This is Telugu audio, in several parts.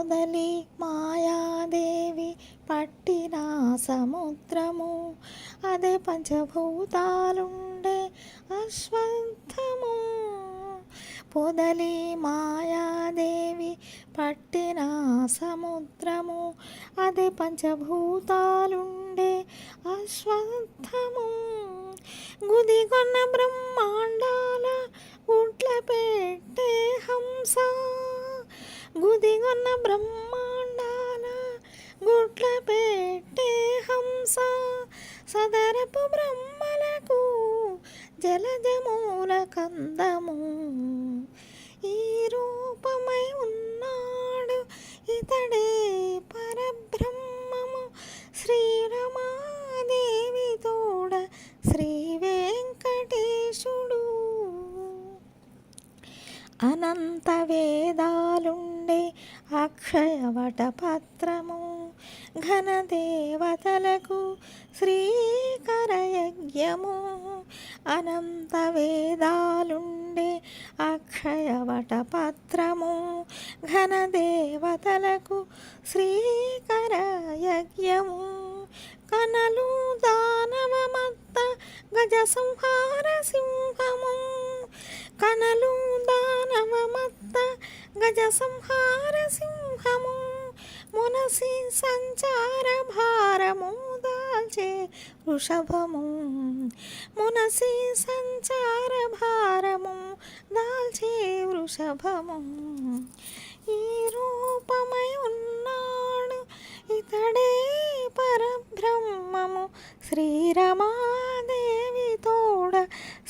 పొదలి మాయాదేవి పట్టిన సముద్రము, అదే పంచభూతాలుండే అశ్వత్థము. పొదలి మాయాదేవి పట్టిన సముద్రము, అదే పంచభూతాలుండే అశ్వత్థము. గుదిగొన్న బ్రహ్మాండాల గుడ్ల పెట్టే హంస, గుదిగొన్న బ్రహ్మాండాల గుడ్ల పెట్టే హంస. సదరపు బ్రహ్మలకు జలజమూల కందము, ఈ రూపమై ఉన్నాడు ఇతడే పరబ్రహ్మము. శ్రీరమాదేవి తోడ శ్రీ వెంకటేశుడు. అనంత వేదాలుండే అక్షయవట పత్రము, ఘనదేవతలకు శ్రీకరయజ్ఞము. అనంత వేదాలుండే అక్షయవట పత్రము, ఘనదేవతలకు శ్రీకరయజ్ఞము. కనలు దానవమత్త గజ సంహార సింహము, కనలు దానవమత్త గజ సంహార సింహము. మునసి సంచార భారము దాల్చే వృషభము, మునసి సంచార భారము దాల్చే వృషభము. ఈ రూపమై ఉన్నాడు ఇతడే పరబ్రహ్మము. శ్రీరమాదేవి తోడ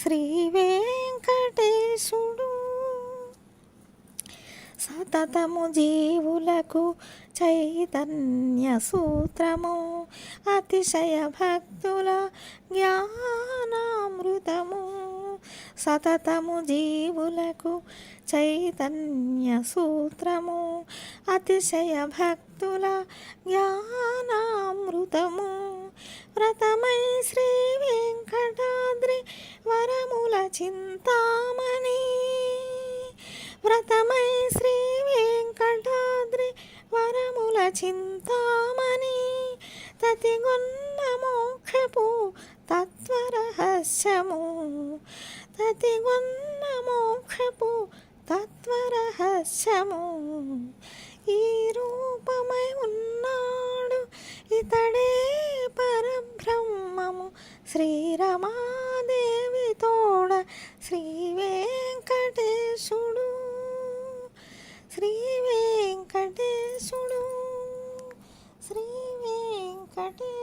శ్రీ వెంకటేశుడు. సతతము జీవులకు చైతన్య సూత్రము, అతిశయ భక్తుల జ్ఞానామృతము. సతతము జీవులకు చైతన్య సూత్రము, అతిశయ భక్తుల జ్ఞానామృతము. వ్రతమై శ్రీ వెంకటాద్రి వరముల చింతామణి, వ్రతమై శ్రీ వెంకటాద్రి వరముల చింతామణి. తతిగొన్న మోక్షపు తత్వరహస్యము, తతిగొన్న మోక్షపు తత్వరహస్యము. ఈ రూపమై ఉన్నాడు ఇతడే పరబ్రహ్మము. శ్రీరమాదేవి తోడ శ్రీ వెంకటేశుడు. శ్రీ వెంకటేశుడు, శ్రీ వెంకటేశుడు.